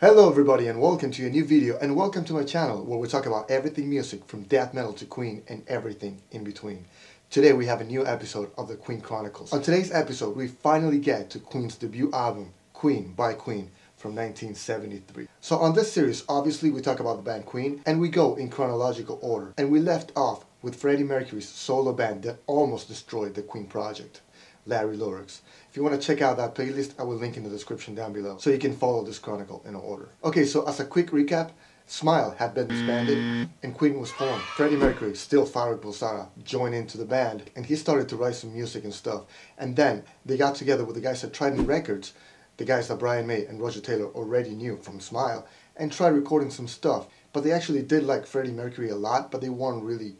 Hello everybody and welcome to a new video and welcome to my channel where we talk about everything music from death metal to Queen and everything in between. Today we have a new episode of the Queen Chronicles. On today's episode we finally get to Queen's debut album, Queen by Queen, from 1973. So on this series obviously we talk about the band Queen and we go in chronological order, and we left off with Freddie Mercury's solo band that almost destroyed the Queen project, Larry Lurks. If you want to check out that playlist, I will link in the description down below so you can follow this chronicle in order. Okay, so as a quick recap, Smile had been disbanded and Queen was formed. Freddie Mercury, still Farrokh Bulsara, joined into the band and he started to write some music and stuff. And then they got together with the guys at Trident Records, the guys that Brian May and Roger Taylor already knew from Smile, and tried recording some stuff. But they actually did like Freddie Mercury a lot, but they weren't really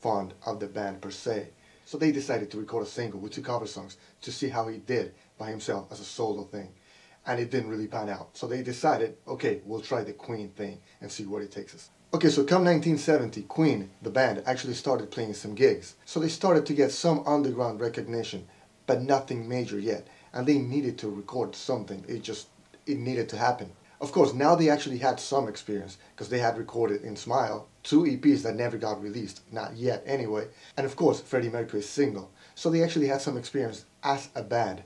fond of the band per se. So they decided to record a single with 2 cover songs to see how he did by himself as a solo thing. And it didn't really pan out. So they decided, okay, we'll try the Queen thing and see where it takes us. Okay, so come 1970, Queen, the band, actually started playing some gigs. So they started to get some underground recognition, but nothing major yet. And they needed to record something. It needed to happen. Of course, now they actually had some experience because they had recorded in Smile 2 EPs that never got released, not yet anyway, and of course Freddie Mercury's single. So they actually had some experience as a band,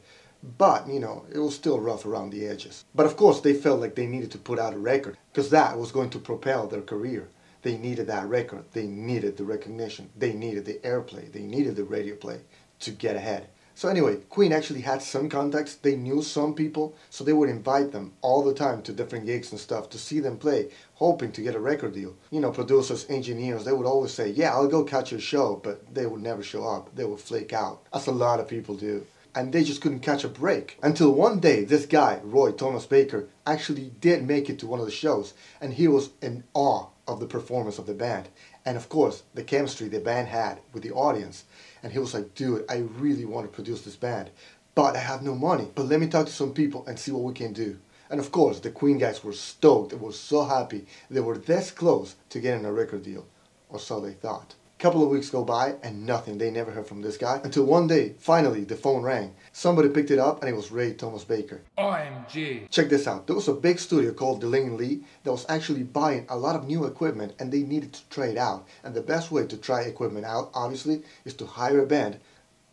but you know, it was still rough around the edges. But of course they felt like they needed to put out a record because that was going to propel their career. They needed that record, they needed the recognition, they needed the airplay, they needed the radio play to get ahead. So anyway, Queen actually had some contacts, they knew some people, so they would invite them all the time to different gigs and stuff to see them play, hoping to get a record deal. You know, producers, engineers, they would always say, yeah, I'll go catch your show, but they would never show up, they would flake out, as a lot of people do. And they just couldn't catch a break. Until one day, this guy, Roy Thomas Baker, actually did make it to one of the shows, and he was in awe of the performance of the band. And of course, the chemistry the band had with the audience. And he was like, dude, I really want to produce this band, but I have no money. But let me talk to some people and see what we can do. And of course, the Queen guys were stoked. They were so happy. They were this close to getting a record deal, or so they thought. A couple of weeks go by and nothing. They never heard from this guy until one day, finally, the phone rang. Somebody picked it up and it was Ray Thomas Baker. OMG. Check this out. There was a big studio called the Lane Lea that was actually buying a lot of new equipment and they needed to try it out. And the best way to try equipment out, obviously, is to hire a band,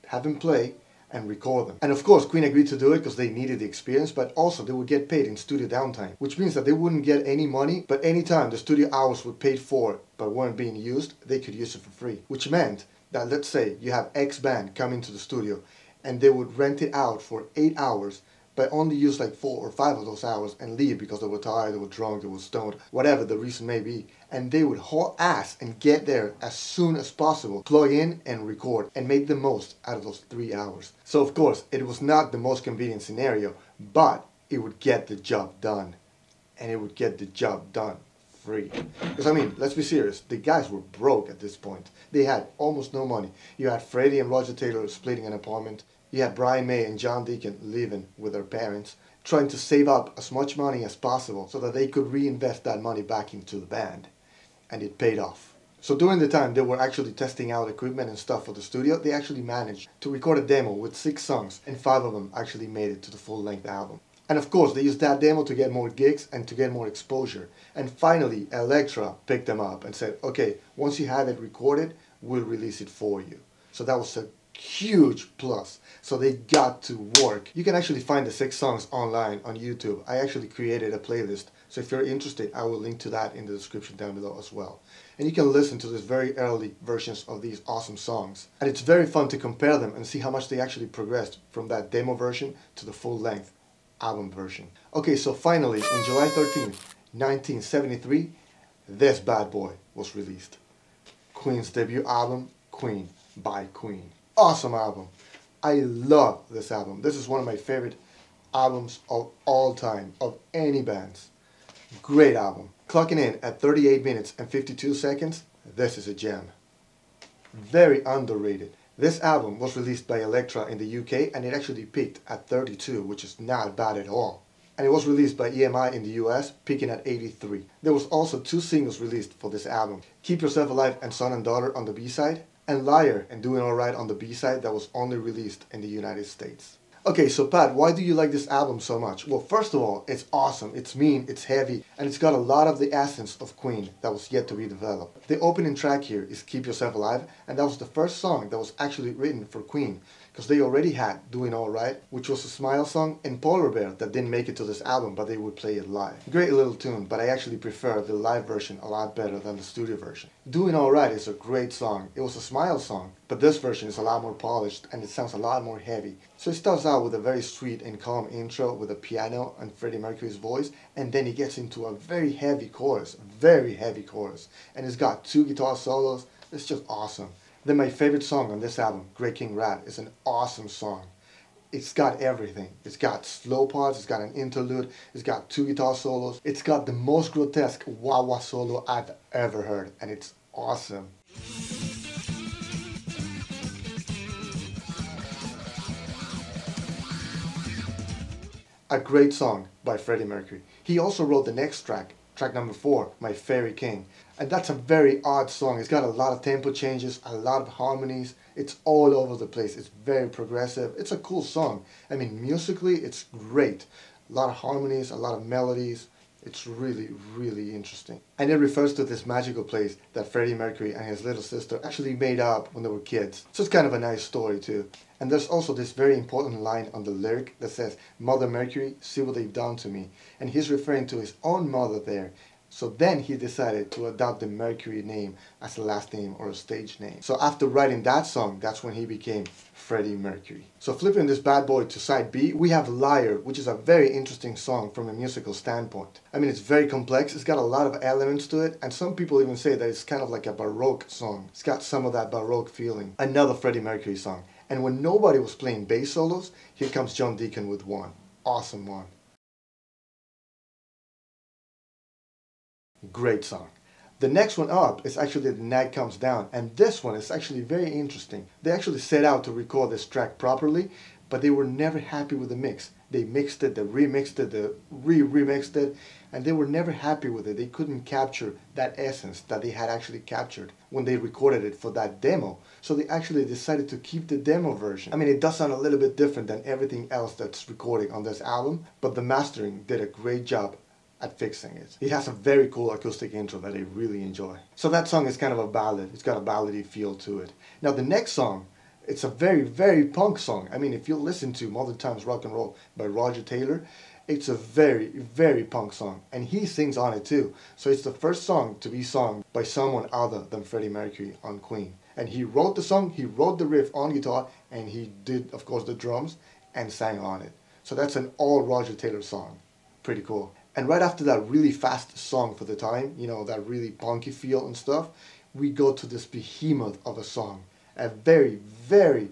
have them play, and record them. And of course, Queen agreed to do it because they needed the experience, but also they would get paid in studio downtime, which means that they wouldn't get any money, but anytime the studio hours were paid for but weren't being used, they could use it for free. Which meant that, let's say you have X band come into the studio and they would rent it out for 8 hours, but only use like 4 or 5 of those hours and leave because they were tired, they were drunk, they were stoned, whatever the reason may be. And they would haul ass and get there as soon as possible, plug in and record, and make the most out of those 3 hours. So of course, it was not the most convenient scenario, but it would get the job done. And it would get the job done free. Because I mean, let's be serious, the guys were broke at this point. They had almost no money. You had Freddie and Roger Taylor splitting an apartment. You had Brian May and John Deacon living with their parents, trying to save up as much money as possible so that they could reinvest that money back into the band. And it paid off. So during the time they were actually testing out equipment and stuff for the studio, they actually managed to record a demo with 6 songs, and 5 of them actually made it to the full-length album. And of course, they used that demo to get more gigs and to get more exposure. And finally, Elektra picked them up and said, okay, once you have it recorded, we'll release it for you. So that was a huge plus. So they got to work. You can actually find the 6 songs online on YouTube. I actually created a playlist. So if you're interested, I will link to that in the description down below as well. And you can listen to these very early versions of these awesome songs. And it's very fun to compare them and see how much they actually progressed from that demo version to the full-length album version. Okay, so finally, on July 13th, 1973, this bad boy was released. Queen's debut album, Queen by Queen. Awesome album. I love this album. This is one of my favorite albums of all time, of any bands. Great album. Clocking in at 38 minutes and 52 seconds, this is a gem. Very underrated. This album was released by Elektra in the UK and it actually peaked at 32, which is not bad at all. And it was released by EMI in the US, peaking at 83. There was also 2 singles released for this album. Keep Yourself Alive and Son and Daughter on the B-side, and Liar and Doing Alright on the B-side that was only released in the United States. Okay, so Pat, why do you like this album so much? Well, first of all, it's awesome, it's mean, it's heavy, and it's got a lot of the essence of Queen that was yet to be developed. The opening track here is Keep Yourself Alive, and that was the first song that was actually written for Queen, because they already had Doing Alright, which was a Smile song, and Polar Bear that didn't make it to this album, but they would play it live. Great little tune, but I actually prefer the live version a lot better than the studio version. Doing Alright is a great song. It was a Smile song, but this version is a lot more polished and it sounds a lot more heavy. So it starts out with a very sweet and calm intro with a piano and Freddie Mercury's voice, and then he gets into a very heavy chorus, and it's got 2 guitar solos. It's just awesome. Then my favorite song on this album, Great King Rat, is an awesome song. It's got everything. It's got slow parts, it's got an interlude, it's got 2 guitar solos, it's got the most grotesque wah-wah solo I've ever heard, and it's awesome. A great song by Freddie Mercury. He also wrote the next track, track number 4, My Fairy King. And that's a very odd song. It's got a lot of tempo changes, a lot of harmonies. It's all over the place. It's very progressive. It's a cool song. I mean, musically, it's great. A lot of harmonies, a lot of melodies. It's really, really interesting. And it refers to this magical place that Freddie Mercury and his little sister actually made up when they were kids. So it's kind of a nice story too. And there's also this very important line on the lyric that says, Mother Mercury, see what they've done to me. And he's referring to his own mother there. So then he decided to adopt the Mercury name as a last name or a stage name. So after writing that song, that's when he became Freddie Mercury. So flipping this bad boy to side B, we have Liar, which is a very interesting song from a musical standpoint. I mean, it's very complex, it's got a lot of elements to it, and some people even say that it's kind of like a Baroque song. It's got some of that Baroque feeling. Another Freddie Mercury song. And when nobody was playing bass solos, here comes John Deacon with one. Awesome one. Great song. The next one up is actually The Night Comes Down, and this one is actually very interesting. They actually set out to record this track properly, but they were never happy with the mix. They mixed it, they remixed it, they re-remixed it, and they were never happy with it. They couldn't capture that essence that they had actually captured when they recorded it for that demo. So they actually decided to keep the demo version. I mean, it does sound a little bit different than everything else that's recorded on this album, but the mastering did a great job at fixing it. It has a very cool acoustic intro that I really enjoy. So that song is kind of a ballad. It's got a ballady feel to it. Now the next song, it's a very, very punk song. I mean, if you listen to Modern Times Rock and Roll by Roger Taylor, it's a very, very punk song. And he sings on it too. So it's the first song to be sung by someone other than Freddie Mercury on Queen. And he wrote the song, he wrote the riff on guitar, and he did, of course, the drums and sang on it. So that's an all Roger Taylor song. Pretty cool. And right after that really fast song for the time, you know, that really punky feel and stuff, we go to this behemoth of a song. A very, very,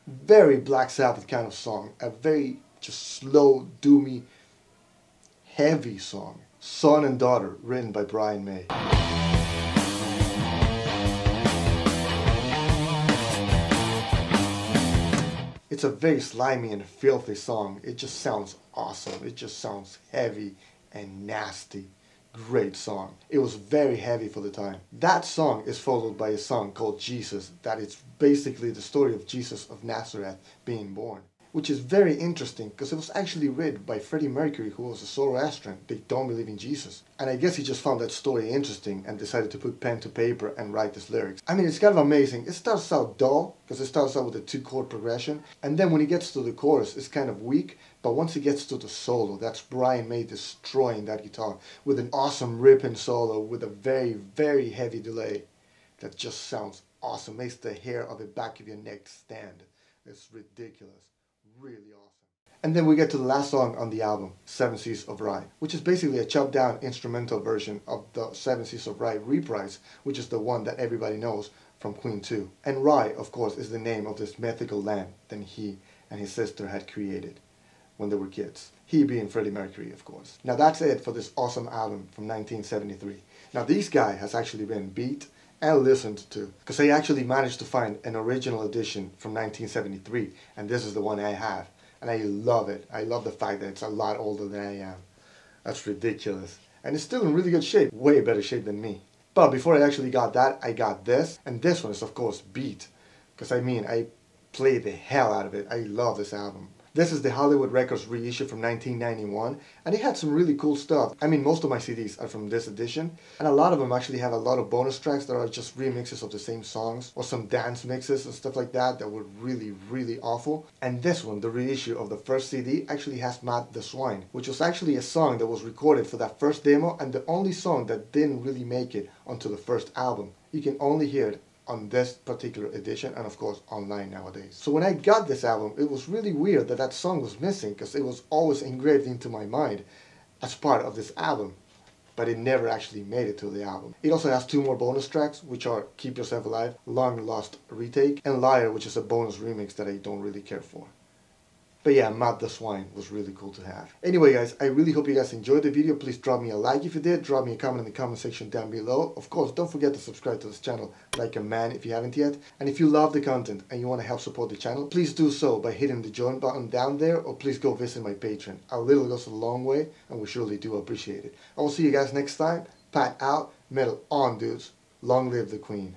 very Black Sabbath kind of song. A very just slow, doomy, heavy song. Son and Daughter, written by Brian May. It's a very slimy and filthy song. It just sounds awesome. It just sounds heavy and nasty. Great song. It was very heavy for the time. That song is followed by a song called Jesus, that is basically the story of Jesus of Nazareth being born, which is very interesting because it was actually written by Freddie Mercury, who was a Zoroastrian. They don't believe in Jesus. And I guess he just found that story interesting and decided to put pen to paper and write his lyrics. I mean, it's kind of amazing. It starts out dull because it starts out with a 2-chord progression, and then when he gets to the chorus, it's kind of weak. But once he gets to the solo, that's Brian May destroying that guitar with an awesome ripping solo with a very, very heavy delay that just sounds awesome. Makes the hair of the back of your neck stand. It's ridiculous. Really awesome. And then we get to the last song on the album, Seas of Rye, which is basically a chopped down instrumental version of the Seas of Rye reprise, which is the one that everybody knows from Queen 2. And Rye, of course, is the name of this mythical land that he and his sister had created when they were kids. He being Freddie Mercury, of course. Now that's it for this awesome album from 1973. Now this guy has actually been beat and listened to, because I actually managed to find an original edition from 1973, and this is the one I have, and I love it. I love the fact that it's a lot older than I am. That's ridiculous. And it's still in really good shape, way better shape than me. But before I actually got that, I got this, and this one is of course beat, because I mean, I played the hell out of it. I love this album. This is the Hollywood Records reissue from 1991, and it had some really cool stuff. I mean, most of my CDs are from this edition, and a lot of them actually have a lot of bonus tracks that are just remixes of the same songs, or some dance mixes and stuff like that were really, really awful. And this one, the reissue of the first CD, actually has Matt the Swine, which was actually a song that was recorded for that first demo, and the only song that didn't really make it onto the first album. You can only hear it on this particular edition, and of course online nowadays. So when I got this album, it was really weird that that song was missing, because it was always engraved into my mind as part of this album, but it never actually made it to the album. It also has 2 more bonus tracks, which are Keep Yourself Alive, Long Lost Retake, and Liar, which is a bonus remix that I don't really care for. But yeah, Matt the Swine was really cool to have. Anyway guys, I really hope you guys enjoyed the video. Please drop me a like if you did. Drop me a comment in the comment section down below. Of course, don't forget to subscribe to this channel like a man if you haven't yet. And if you love the content and you want to help support the channel, please do so by hitting the join button down there, or please go visit my Patreon. A little goes a long way, and we surely do appreciate it. I will see you guys next time. Pat out, metal on dudes. Long live the Queen.